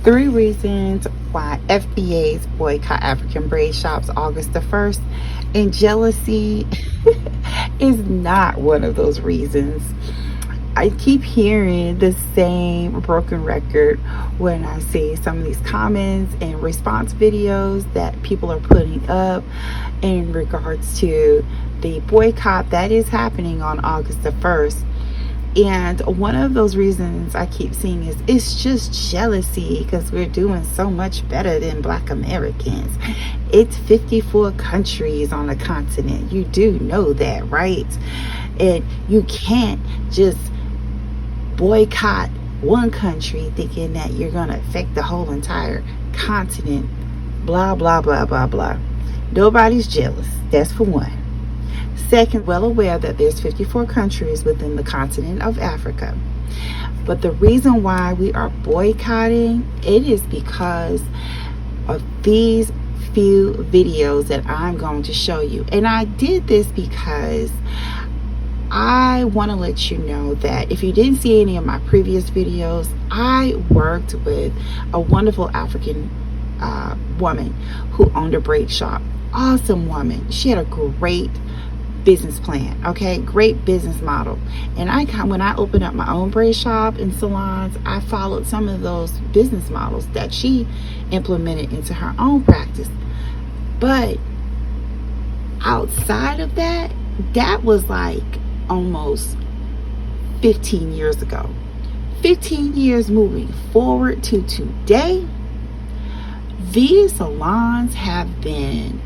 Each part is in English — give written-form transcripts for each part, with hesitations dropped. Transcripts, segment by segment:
3 reasons why FBAs boycott African braid shops August the 1st, and jealousy is not one of those reasons. I keep hearing the same broken record when I see some of these comments and response videos that people are putting up in regards to the boycott that is happening on August the 1st. And one of those reasons I keep seeing is it's just jealousy because we're doing so much better than Black Americans. It's 54 countries on the continent. You do know that, right? And you can't just boycott one country thinking that you're going to affect the whole entire continent. Blah, blah, blah, blah, blah. Nobody's jealous. That's for one. Second, well aware that there's 54 countries within the continent of Africa. But the reason why we are boycotting it is because of these few videos that I'm going to show you. And I did this because I want to let you know that if you didn't see any of my previous videos, I worked with a wonderful African woman who owned a braid shop. Awesome woman. She had a great business plan, okay, great business model. And when I opened up my own braid shop and salons, I followed some of those business models that she implemented into her own practice. But outside of that, that was like almost 15 years ago. 15 years moving forward to today, these salons have been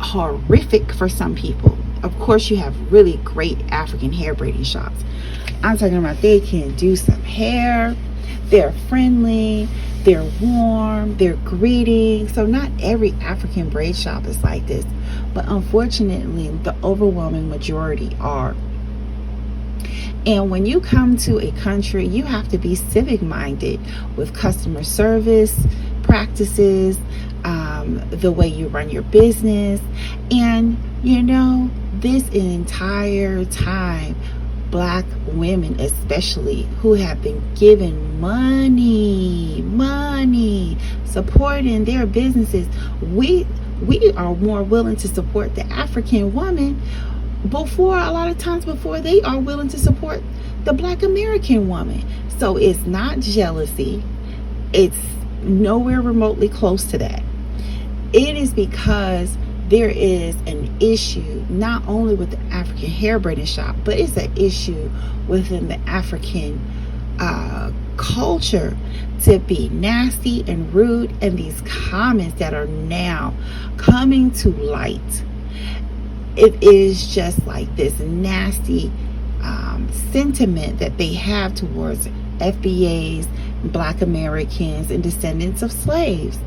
horrific for some people. Of course, you have really great African hair braiding shops. I'm talking about they can do some hair, they're friendly, they're warm, they're greeting. So not every African braid shop is like this, but unfortunately the overwhelming majority are. And when you come to a country, you have to be civic minded with customer service practices, the way you run your business. And you know, this entire time, Black women especially, who have been given money, supporting their businesses, we are more willing to support the African woman before, a lot of times before they are willing to support the Black American woman. So it's not jealousy. It's nowhere remotely close to that. It is because there is an issue not only with the African hair braiding shop, but it's an issue within the African culture to be nasty and rude. And these comments that are now coming to light, it is just like this nasty sentiment that they have towards FBAs, Black Americans, and descendants of slaves.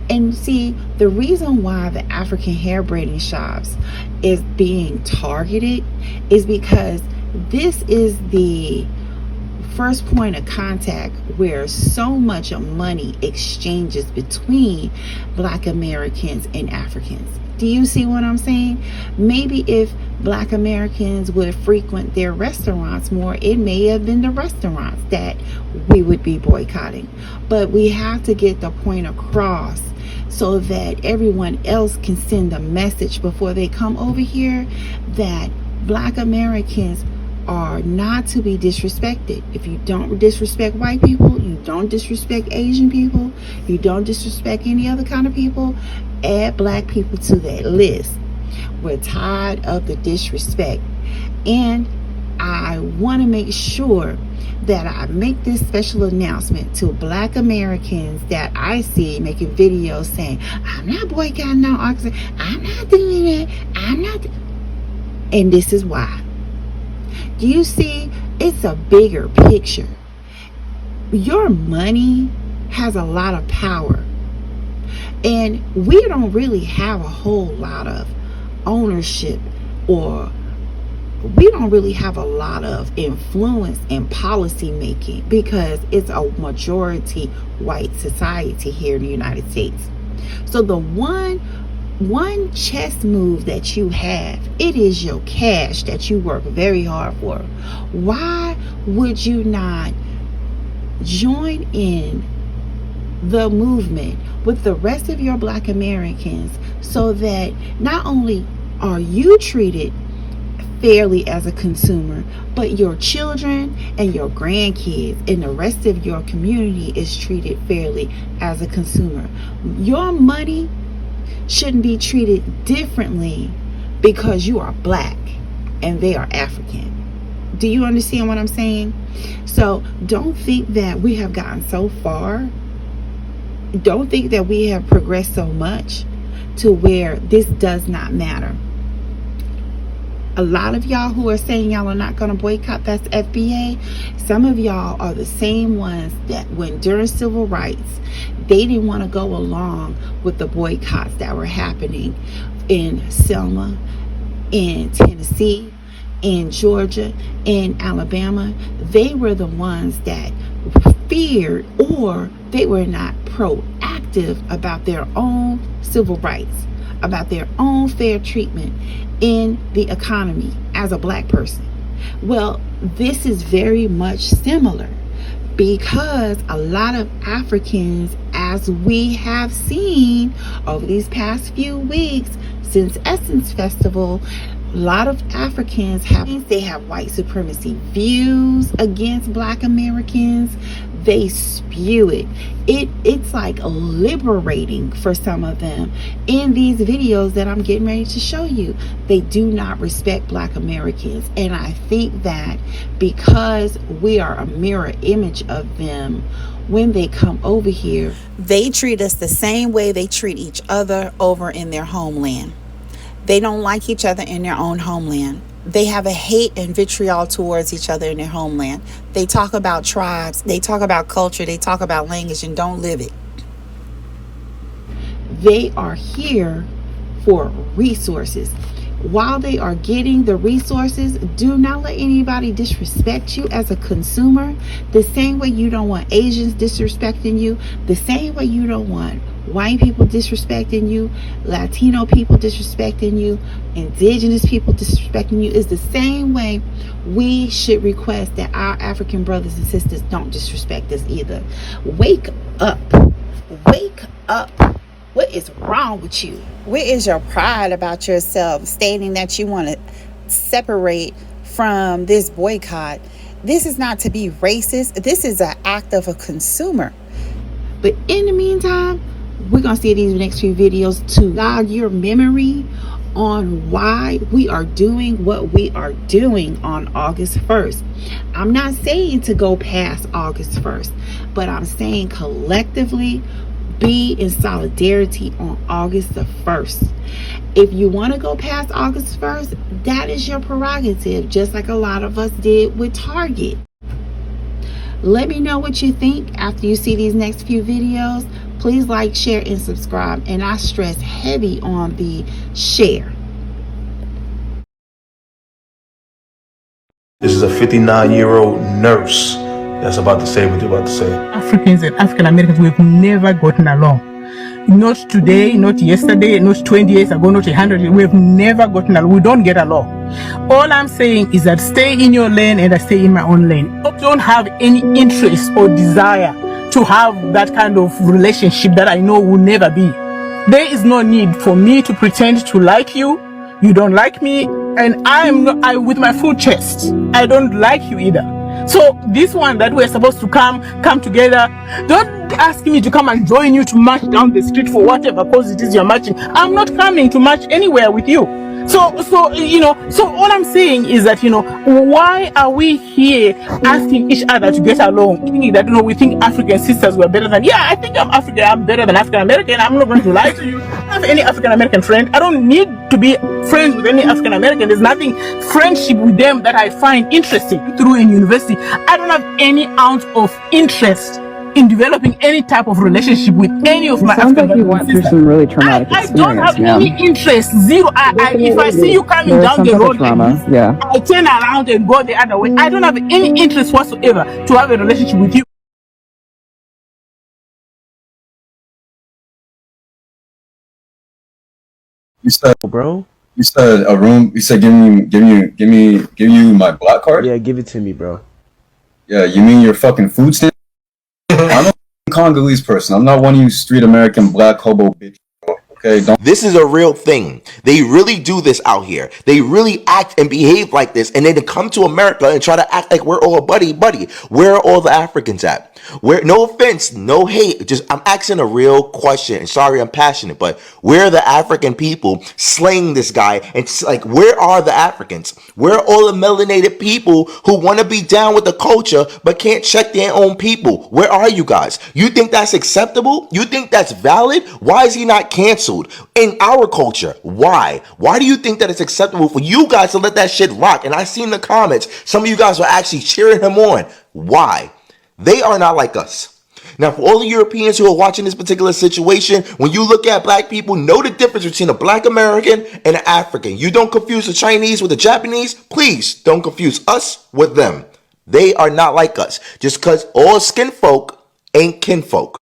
And see, the reason why the African hair braiding shops is being targeted is because this is the first point of contact where so much of money exchanges between Black Americans and Africans. Do you see what I'm saying? Maybe if Black Americans would frequent their restaurants more, it may have been the restaurants that we would be boycotting. But we have to get the point across so that everyone else can send a message before they come over here that Black Americans are not to be disrespected. If you don't disrespect white people, you don't disrespect Asian people, you don't disrespect any other kind of people, add Black people to that list. We're tired of the disrespect. And I want to make sure that I make this special announcement to Black Americans that I see making videos saying, I'm not boycotting no oxygen, I'm not doing it, I'm not. And this is why. Do you see? It's a bigger picture. Your money has a lot of power. And we don't really have a whole lot of ownership, or we don't really have a lot of influence in policy making because it's a majority white society here in the United States. So the one chess move that you have, it is your cash that you work very hard for. Why would you not join in the movement with the rest of your Black Americans so that not only are you treated fairly as a consumer, but your children and your grandkids and the rest of your community is treated fairly as a consumer. Your money shouldn't be treated differently because you are Black and they are African. Do you understand what I'm saying? So don't think that we have gotten so far. Don't think that we have progressed so much to where this does not matter. A lot of y'all who are saying y'all are not going to boycott, that's FBA. Some of y'all are the same ones that when during civil rights, they didn't want to go along with the boycotts that were happening in Selma, in Tennessee, in Georgia, in Alabama. They were the ones that feared, or they were not proactive about their own civil rights, about their own fair treatment in the economy as a Black person. Well, this is very much similar because a lot of Africans, as we have seen over these past few weeks since Essence Festival, a lot of Africans have white supremacy views against Black Americans. They spew it. It's like liberating for some of them. In these videos that I'm getting ready to show you, they do not respect Black Americans. And I think that because we are a mirror image of them, when they come over here, they treat us the same way they treat each other over in their homeland. They don't like each other in their own homeland. They have a hate and vitriol towards each other in their homeland. They talk about tribes, they talk about culture, they talk about language and don't live it. They are here for resources. While they are getting the resources, do not let anybody disrespect you as a consumer. The same way you don't want Asians disrespecting you, the same way you don't want white people disrespecting you, Latino people disrespecting you, indigenous people disrespecting you, is the same way we should request that our African brothers and sisters don't disrespect us either. Wake up. Wake up. What is wrong with you? Where is your pride about yourself stating that you want to separate from this boycott? This is not to be racist. This is an act of a consumer. But in the meantime, we're going to see these next few videos to jog your memory on why we are doing what we are doing on August 1st. I'm not saying to go past August 1st, but I'm saying collectively be in solidarity on August the 1st. If you want to go past August 1st, that is your prerogative, just like a lot of us did with Target. Let me know what you think after you see these next few videos. Please like, share, and subscribe. And I stress heavy on the share. This is a 59-year-old nurse that's about to say what they're about to say. Africans and African Americans, we've never gotten along. Not today, not yesterday, not 20 years ago, not 100 years. We've never gotten along. We don't get along. All I'm saying is that stay in your lane and I stay in my own lane. I don't have any interest or desire to have that kind of relationship that I know will never be. There is no need for me to pretend to like you. You don't like me, and I with my full chest, I don't like you either. So this one that we're supposed to come together, don't ask me to come and join you to march down the street for whatever cause it is you're marching. I'm not coming to march anywhere with you. So all I'm saying is that, why are we here asking each other to get along, thinking that, we think African sisters were better than, I think I'm better than African American. I'm not going to lie to you. I don't have any African American friend. I don't need to be friends with any African American. There's nothing friendship with them that I find interesting through in university. I don't have any ounce of interest in developing any type of relationship with any of my African like you went through some really traumatic experience. I don't have any interest, zero. If I see you coming down the road like this, I turn around and go the other way. I don't have any interest whatsoever to have a relationship with you. You said, bro. You said a room. You said give you my black card. Yeah, give it to me, bro. Yeah, you mean your fucking food stamp? I don't Congolese person. I'm not one of you street American black hobo bitch. Okay, don't. This is a real thing. They really do this out here. They really act and behave like this, and then to come to America and try to act like we're all buddy. Where are all the Africans at? Where? No offense, no hate. Just I'm asking a real question. And sorry, I'm passionate, but where are the African people slaying this guy? And it's like, where are the Africans? Where are all the melanated people who want to be down with the culture but can't check their own people? Where are you guys? You think that's acceptable? You think that's valid? Why is he not canceled in our culture? Why? Why do you think that it's acceptable for you guys to let that shit rock? And I seen the comments. Some of you guys were actually cheering him on. Why? They are not like us. Now, for all the Europeans who are watching this particular situation, when you look at black people, know the difference between a black American and an African. You don't confuse the Chinese with the Japanese. Please don't confuse us with them. They are not like us. Just because all skin folk ain't kinfolk.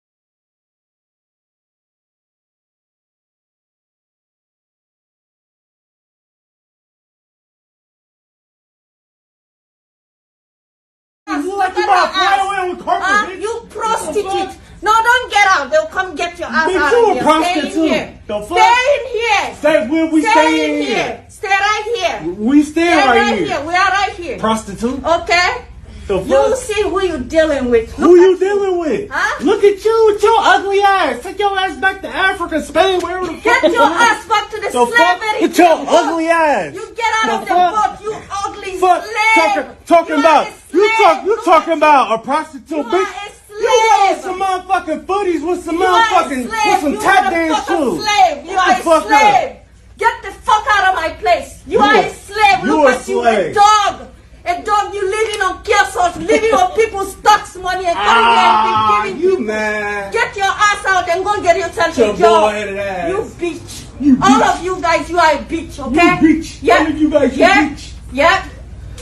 You prostitute. No, don't get out. They'll come get your ass out of here. Stay in here. Stay in here. Stay where we stay in here. Stay right here. We stay right here. We are right here. Prostitute. Okay? You see who you dealing with. Who you dealing with? Huh? Look at you with your ugly ass. Take your ass back to Africa, Spain, wherever the fuck. Get your ass back to the slavery. With your ugly ass. You get out of the boat, you ugly slave. Talking about you talking about a prostitute you bitch. You got some motherfucking footies with some motherfucking with some tap dance shoes. You are a slave. Get the fuck out of my place. You are a slave. You Look a at you, slave. a dog. A dog, you living on kiosks, living on people's stocks money and coming here and giving you people. man. Get your ass out and go get yourself a Your job. boy-headed ass. You bitch. You bitch. All of you guys, you are a bitch, okay? You bitch. Yeah. All of you guys, you bitch. Yeah.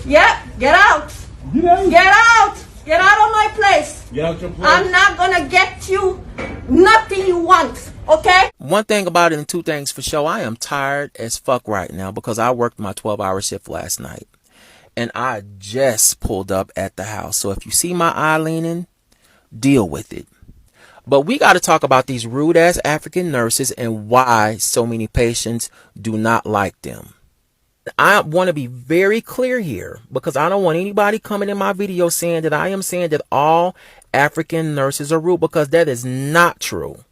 Yeah. Get out. Get out. Get out. Get out of my place. Get out your place. I'm not gonna get you nothing you want, okay? One thing about it and two things for sure, I am tired as fuck right now because I worked my 12-hour shift last night. And I just pulled up at the house. So if you see my eye leaning, deal with it. But we got to talk about these rude ass African nurses and why so many patients do not like them. I want to be very clear here because I don't want anybody coming in my video saying that I am saying that all African nurses are rude, because that is not true.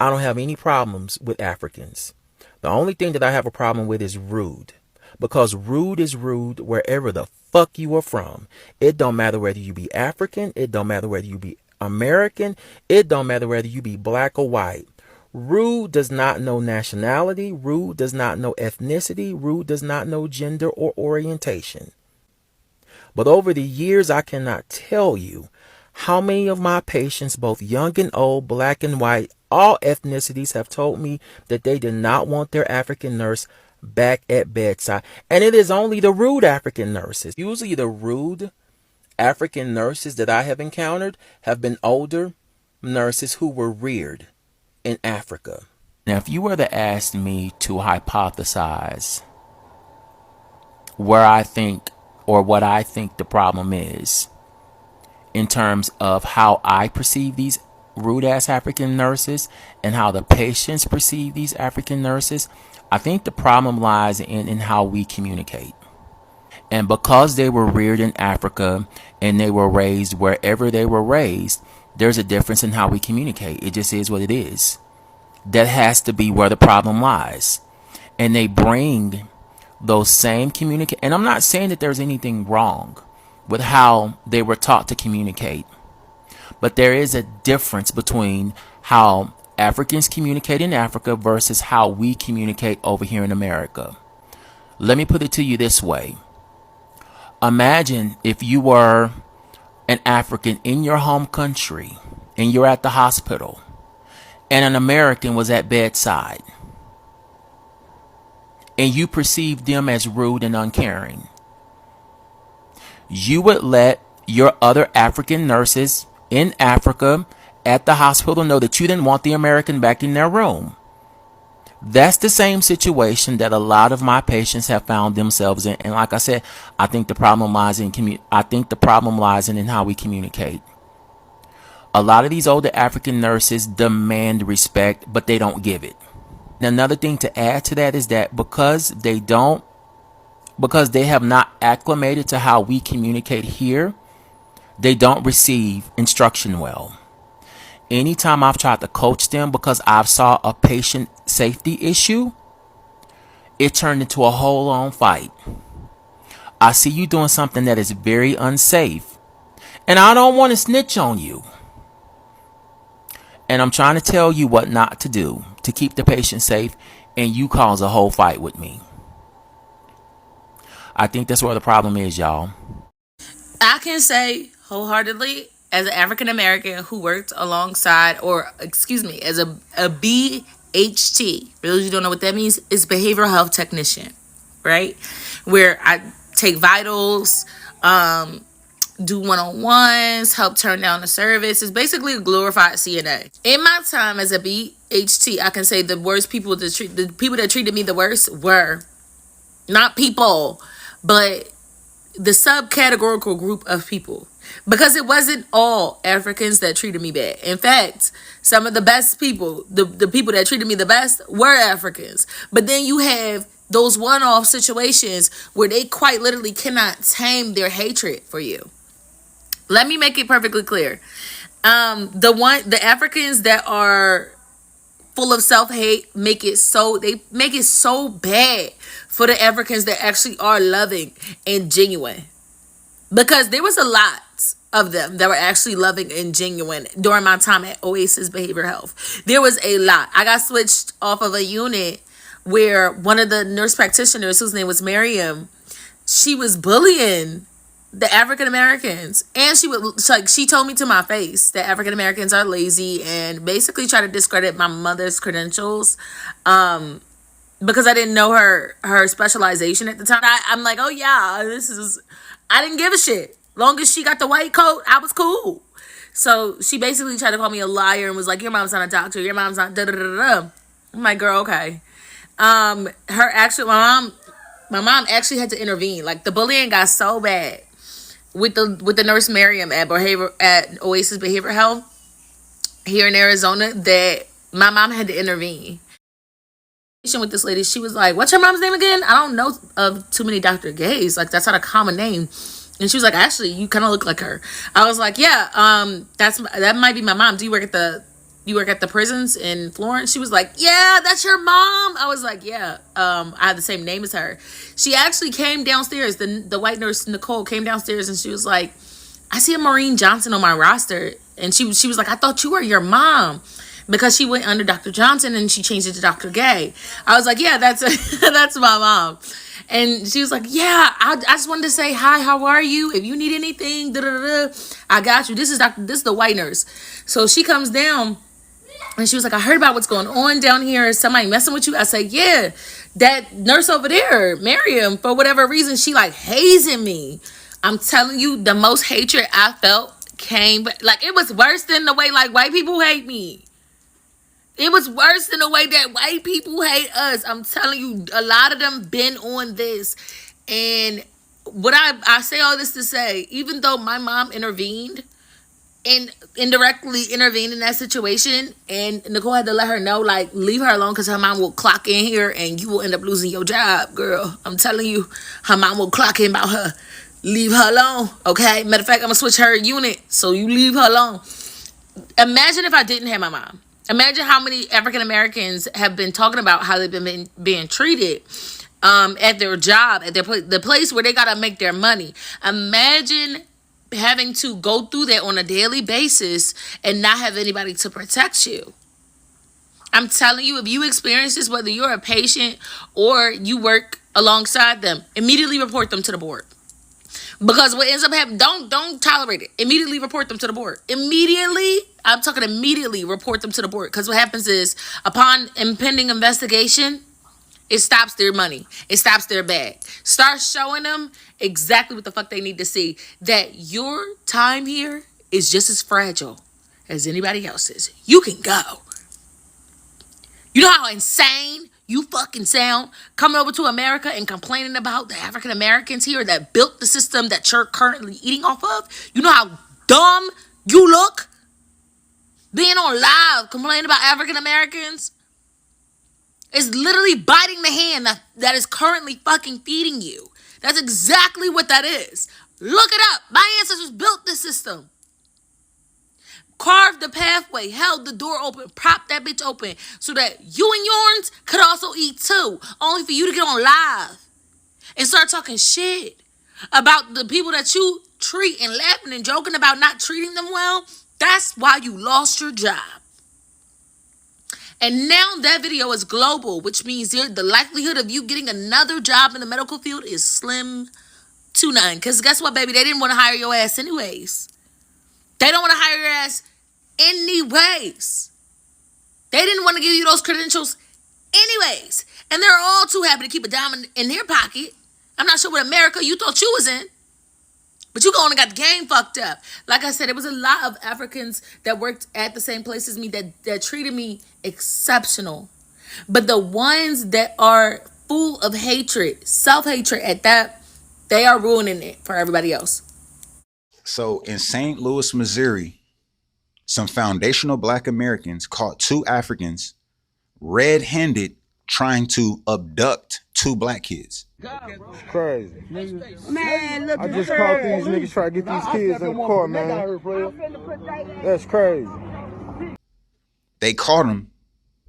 I don't have any problems with Africans. The only thing that I have a problem with is rude. Because rude is rude wherever the fuck you are from. It don't matter whether you be African. It don't matter whether you be American. It don't matter whether you be black or white. Rude does not know nationality. Rude does not know ethnicity. Rude does not know gender or orientation. But over the years, I cannot tell you how many of my patients, both young and old, black and white, all ethnicities, have told me that they did not want their African nurse back at bedside. And it is only the rude African nurses. Usually the rude African nurses that I have encountered have been older nurses who were reared in Africa. Now, if you were to ask me to hypothesize where I think or what I think the problem is in terms of how I perceive these rude ass African nurses and how the patients perceive these African nurses, I think the problem lies in how we communicate. And because they were reared in Africa and they were raised wherever they were raised, there's a difference in how we communicate. It just is what it is. That has to be where the problem lies. And they bring those same and I'm not saying that there's anything wrong with how they were taught to communicate. But there is a difference between how Africans communicate in Africa versus how we communicate over here in America. Let me put it to you this way. Imagine if you were an African in your home country and you're at the hospital and an American was at bedside and you perceived them as rude and uncaring. You would let your other African nurses in Africa at the hospital know that you didn't want the American back in their room. That's the same situation that a lot of my patients have found themselves in. And like I said, I think the problem lies in how we communicate. A lot of these older African nurses demand respect, but they don't give it. Another thing to add to that is that because they have not acclimated to how we communicate here, they don't receive instruction well. Anytime I've tried to coach them because I've saw a patient safety issue, it turned into a whole on fight. I see you doing something that is very unsafe, and I don't want to snitch on you. And I'm trying to tell you what not to do to keep the patient safe, and you cause a whole fight with me. I think that's where the problem is, y'all. I can say wholeheartedly, as an African American who worked alongside, as a BHT, for those who don't know what that means, is behavioral health technician, right? Where I take vitals, do one-on-ones, help turn down the service. It's basically a glorified CNA. In my time as a BHT, I can say the people that treated me the worst were not people, but the subcategorical group of people, because it wasn't all Africans that treated me bad. In fact, some of the best people, the people that treated me the best were Africans. But then you have those one-off situations where they quite literally cannot tame their hatred for you. Let me make it perfectly clear. The Africans that are full of self-hate make it so bad for the Africans that actually are loving and genuine. Because there was a lot of them that were actually loving and genuine during my time at Oasis Behavioral Health. There was a lot. I got switched off of a unit where one of the nurse practitioners, whose name was Miriam, she was bullying the African Americans, and she told me to my face that African Americans are lazy, and basically try to discredit my mother's credentials, because I didn't know her specialization at the time. I'm like, oh yeah, I didn't give a shit. Long as she got the white coat, I was cool. So she basically tried to call me a liar and was like, your mom's not a doctor, your mom's not da da da da. I'm like, girl, okay. My mom actually had to intervene. Like, the bullying got so bad with the nurse Miriam at Oasis Behavioral Health here in Arizona that my mom had to intervene. With this lady, she was like, what's your mom's name again? I don't know of too many Dr. Gays. Like, that's not a common name. And she was like, actually, you kind of look like her. I was like, yeah, that might be my mom. Do you work at the prisons in Florence? She was like, yeah, that's your mom. I was like, yeah, I have the same name as her. She actually came downstairs. The white nurse, Nicole, came downstairs and she was like, I see a Maureen Johnson on my roster. And she was like, I thought you were your mom, because she went under Dr. Johnson and she changed it to Dr. Gay. I was like, yeah, that's my mom. And she was like, yeah, I just wanted to say hi, how are you? If you need anything, I got you. This is the white nurse. So she comes down and she was like, I heard about what's going on down here. Is somebody messing with you? I said, yeah, that nurse over there, Miriam, for whatever reason, she like hazing me. I'm telling you, the most hatred I felt came, like, it was worse than the way like white people hate me. It was worse than the way that white people hate us. I'm telling you, a lot of them been on this. And what I say all this to say, even though my mom intervened and indirectly intervened in that situation, and Nicole had to let her know, like, leave her alone because her mom will clock in here and you will end up losing your job, girl. I'm telling you, her mom will clock in about her. Leave her alone, okay? Matter of fact, I'm going to switch her unit, so you leave her alone. Imagine if I didn't have my mom. Imagine how many African Americans have been talking about how they've been being treated at their job, at the place where they gotta make their money. Imagine having to go through that on a daily basis and not have anybody to protect you. I'm telling you, if you experience this, whether you're a patient or you work alongside them, immediately report them to the board. Because what ends up happening, don't tolerate it. Immediately report them to the board. Immediately, I'm talking immediately report them to the board. Because what happens is, upon impending investigation, it stops their money. It stops their bag. Start showing them exactly what the fuck they need to see. That your time here is just as fragile as anybody else's. You can go. You know how insane you fucking sound coming over to America and complaining about the African Americans here that built the system that you're currently eating off of? You know how dumb you look? on live complaining about African Americans is literally biting the hand that is currently fucking feeding you. That's exactly what that is. Look it up. My ancestors built this system. Carved the pathway, held the door open, propped that bitch open so that you and yours could also eat too. Only for you to get on live and start talking shit about the people that you treat and laughing and joking about not treating them well. That's why you lost your job. And now that video is global, which means the likelihood of you getting another job in the medical field is slim to none. Because guess what, baby? They didn't want to hire your ass anyways. They don't want to hire your ass anyways. They didn't want to give you those credentials anyways. And they're all too happy to keep a dime in their pocket. I'm not sure what America you thought you was in. But you going and got the game fucked up. Like I said, it was a lot of Africans that worked at the same place as me that treated me exceptional. But the ones that are full of hatred, self-hatred at that, they are ruining it for everybody else. So in St. Louis, Missouri, some foundational Black Americans caught 2 Africans red-handed trying to abduct 2 Black kids. It's crazy. Man, look, I just caught these niggas trying to get these kids in the court, man. That's crazy. They caught them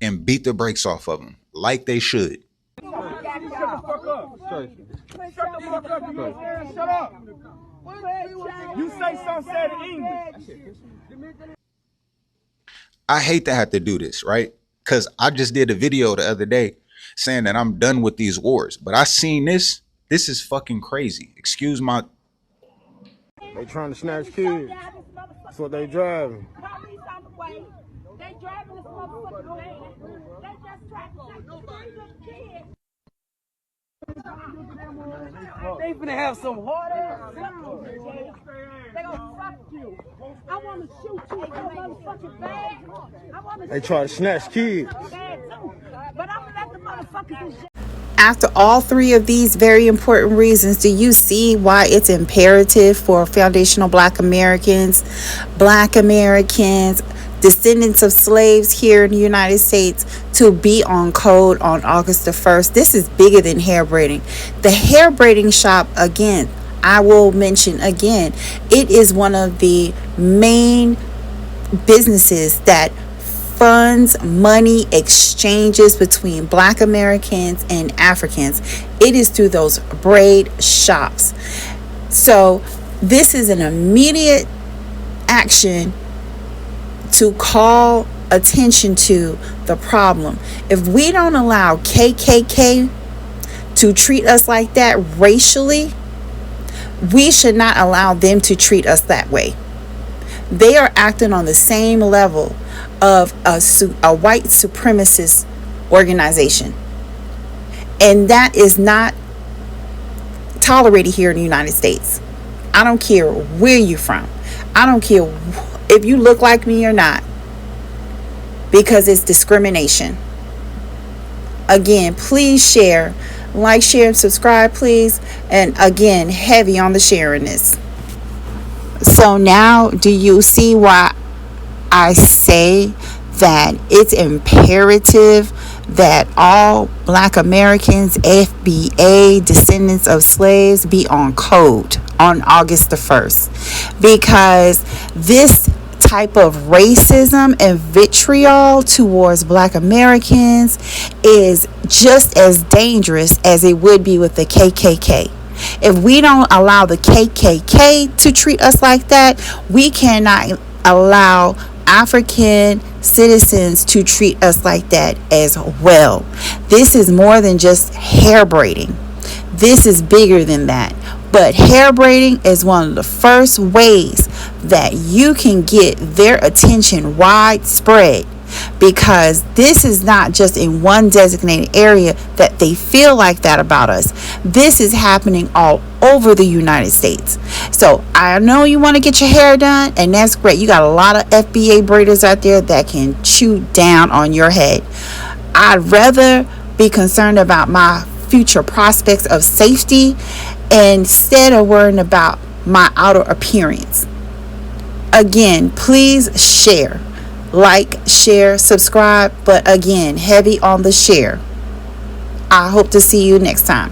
and beat the brakes off of them like they should. Shut the fuck up. Shut up. You say something said in English. I hate to have to do this, right? Because I just did a video the other day saying that I'm done with these wars. But I seen this. This is fucking crazy. Excuse my... They trying to snatch kids. That's what they driving. They driving this motherfucking van. They just trying to take kids. They finna have some hard ass. They gonna fuck you. I wanna shoot you in your motherfucking bag. They try to snatch kids. But I'm gonna let the motherfuckers. After all 3 of these very important reasons, do you see why it's imperative for foundational Black Americans, descendants of slaves here in the United States to be on code on August the 1st? This is bigger than hair braiding. The hair braiding shop, again, I will mention again, it is one of the main businesses that funds money exchanges between Black Americans and Africans. It is through those braid shops. So this is an immediate action to call attention to the problem. If we don't allow KKK to treat us like that racially, we should not allow them to treat us that way. They are acting on the same level of a white supremacist organization. And that is not tolerated here in the United States. I don't care where you're from. I don't care if you look like me or not, because it's discrimination. Again, please share, like, share, and subscribe, please. And again, heavy on the sharing this. So now, do you see why I say that it's imperative that all Black Americans, FBA, descendants of slaves, be on code on August the 1st? Because this type of racism and vitriol towards Black Americans is just as dangerous as it would be with the KKK. If we don't allow the KKK to treat us like that, we cannot allow African citizens to treat us like that as well. This is more than just hair braiding. This is bigger than that. But hair braiding is one of the first ways that you can get their attention widespread, because this is not just in one designated area that they feel like that about us. This is happening all over the United States. So I know you want to get your hair done, and that's great. You got a lot of FBA braiders out there that can chew down on your head. I'd rather be concerned about my future prospects of safety instead of worrying about my outer appearance. Again, please share, like, share, subscribe, but again, heavy on the share. I hope to see you next time.